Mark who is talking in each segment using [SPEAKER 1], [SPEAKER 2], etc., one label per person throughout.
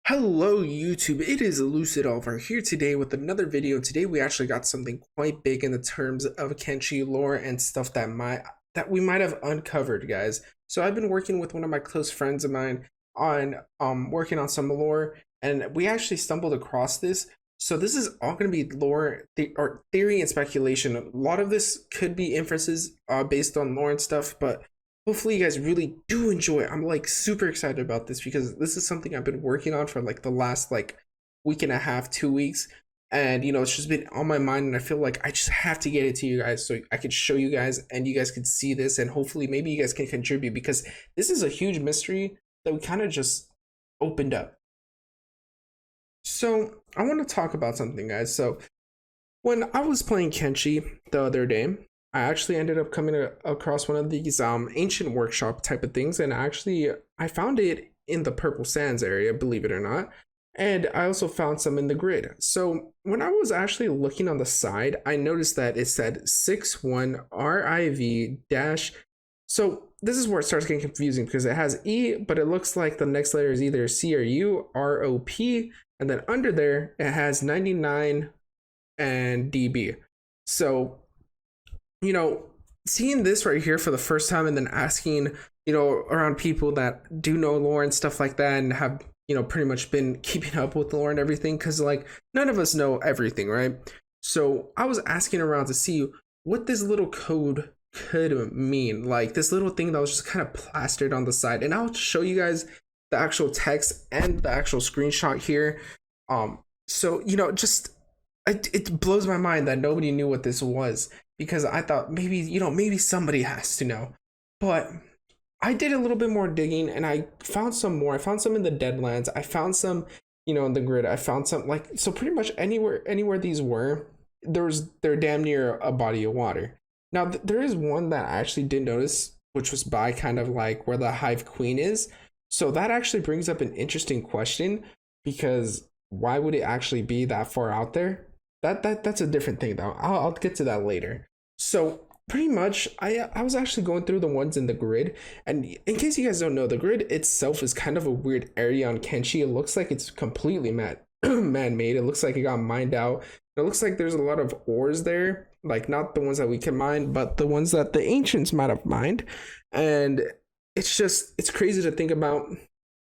[SPEAKER 1] Hello YouTube, it is Lucid Alvar here today with another video. Today we actually got something quite big in the terms of Kenshi lore and stuff that we might have uncovered, guys. So I've been working with one of my close friends of mine on working on some lore, and we actually stumbled across this. So this is all going to be or theory and speculation. A lot of this could be inferences based on lore and stuff, but hopefully you guys really do enjoy it. I'm like super excited about this because this is something I've been working on for like the last like week and a half, 2 weeks. And it's just been on my mind, and I feel like I just have to get it to you guys so I could show you guys and you guys could see this, and hopefully maybe you guys can contribute because this is a huge mystery that we kind of just opened up. So I want to talk about something, guys. So when I was playing Kenshi the other day, I actually ended up coming across one of these ancient workshop type of things, and actually I found it in the Purple Sands area, believe it or not. And I also found some in the grid. So when I was actually looking on the side, I noticed that it said 61 RIV dash. So this is where it starts getting confusing because it has E, but it looks like the next letter is either C or U, ROP, and then under there it has 99 and DB. So seeing this right here for the first time and then asking, around people that do know lore and stuff like that and have, pretty much been keeping up with lore and everything, because like none of us know everything, right? So I was asking around to see what this little code could mean, like this little thing that was just kind of plastered on the side. And I'll show you guys the actual text and the actual screenshot here. So just it blows my mind that nobody knew what this was, because I thought maybe somebody has to know. But I did a little bit more digging and I found some more. I found some in the Deadlands. I found some, in the grid. I found some so pretty much anywhere these were, they're damn near a body of water. Now there is one that I actually did notice, which was by kind of like where the Hive Queen is. So that actually brings up an interesting question, because why would it actually be that far out there? That's a different thing though. I'll get to that later. So pretty much I was actually going through the ones in the grid, and in case you guys don't know, the grid itself is kind of a weird area on Kenshi. It looks like it's completely man-made. It looks like it got mined out. It looks like there's a lot of ores there, like not the ones that we can mine, but the ones that the ancients might have mined. And it's crazy to think about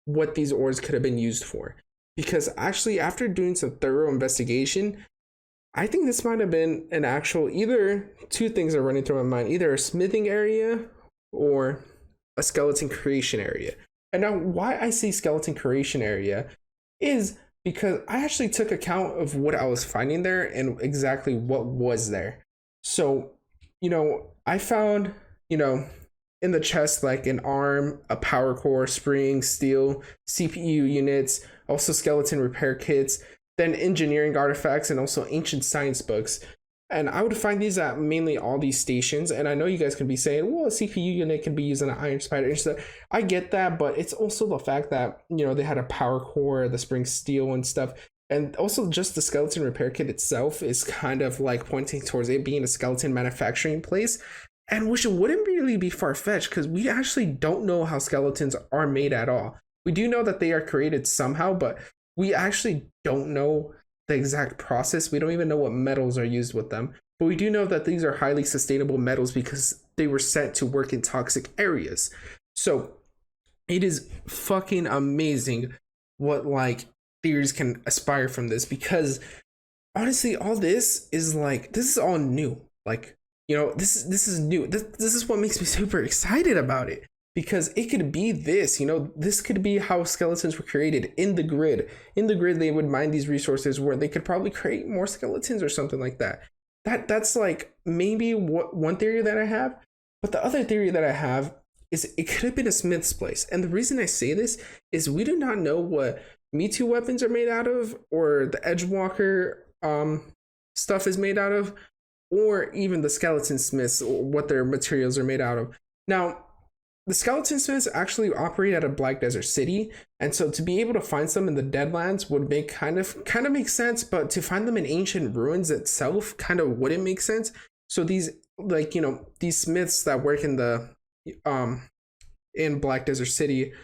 [SPEAKER 1] what these ores could have been used for, because actually after doing some thorough investigation, I think this might have been an actual, either two things are running through my mind, either a smithing area or a skeleton creation area. And now why I say skeleton creation area is because I actually took account of what I was finding there and exactly what was there. So, I found, in the chest, like an arm, a power core, spring, steel, CPU units, also skeleton repair kits, then engineering artifacts, and also ancient science books. And I would find these at mainly all these stations. And I know you guys can be saying, well, a CPU unit can be used on an iron spider and stuff. I get that, but it's also the fact that, they had a power core, the spring steel and stuff. And also just the skeleton repair kit itself is kind of like pointing towards it being a skeleton manufacturing place. And which wouldn't really be far-fetched, because we actually don't know how skeletons are made at all. We do know that they are created somehow, but we actually don't know the exact process. We don't even know what metals are used with them. But we do know that these are highly sustainable metals because they were sent to work in toxic areas. So it is fucking amazing what like theories can aspire from this, because honestly, all this is all new. Like, this is new. This is what makes me super excited about it, because it could be this, this could be how skeletons were created in the grid. In the grid, they would mine these resources where they could probably create more skeletons or something like that. That's like maybe one theory that I have. But the other theory that I have is it could have been a smith's place. And the reason I say this is we do not know what Me Too weapons are made out of, or the Edgewalker stuff is made out of, or even the skeleton smiths, or what their materials are made out of. Now, the skeleton smiths actually operate out of Black Desert City, and so to be able to find some in the Deadlands would make kind of make sense, but to find them in ancient ruins itself kind of wouldn't make sense. So these these smiths that work in the in Black Desert City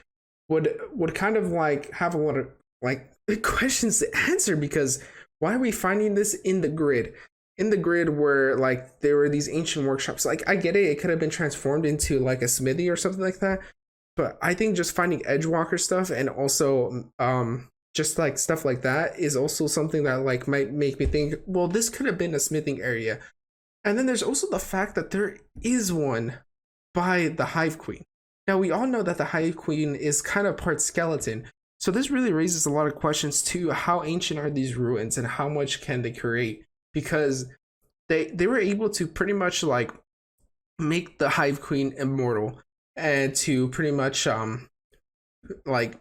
[SPEAKER 1] would kind of like have a like questions to answer, because why are we finding this in the grid? In the grid where like there were these ancient workshops. Like I get it, it could have been transformed into like a smithy or something like that. But I think just finding Edgewalker stuff and also just like stuff like that is also something that like might make me think, well, this could have been a smithing area. And then there's also the fact that there is one by the Hive Queen. Now we all know that the Hive Queen is kind of part skeleton. So this really raises a lot of questions too. How ancient are these ruins and how much can they create? Because they were able to pretty much like make the Hive Queen immortal and to pretty much like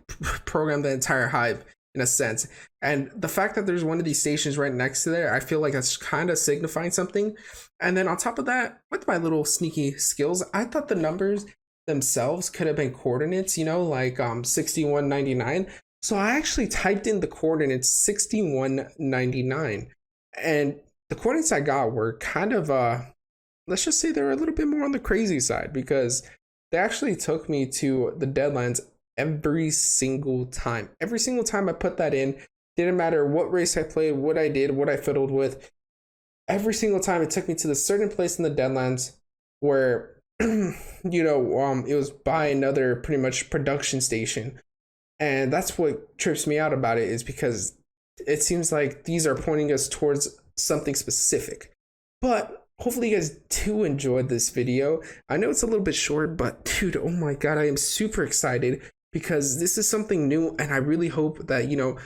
[SPEAKER 1] program the entire hive in a sense. And the fact that there's one of these stations right next to there, I feel like that's kind of signifying something. And then on top of that, with my little sneaky skills, I thought the numbers themselves could have been coordinates, you know, like 6199. So I actually typed in the coordinates 6199, and the coordinates I got were kind of let's just say they're a little bit more on the crazy side, because they actually took me to the Deadlands every single time. Every single time I put that in, didn't matter what race I played, what I did, what I fiddled with. Every single time it took me to the certain place in the Deadlands where, you know, it was by another pretty much production station. And that's what trips me out about it, is because it seems like these are pointing us towards something specific. But hopefully you guys do enjoy this video. I know it's a little bit short, but dude, oh my god, I am super excited because this is something new, and I really hope that, you know,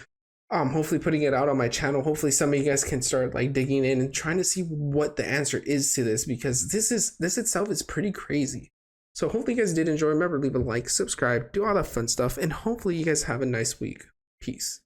[SPEAKER 1] hopefully putting it out on my channel, hopefully some of you guys can start like digging in and trying to see what the answer is to this, because this itself is pretty crazy. So hopefully you guys did enjoy. Remember, leave a like, subscribe, do all that fun stuff, and hopefully you guys have a nice week. Peace.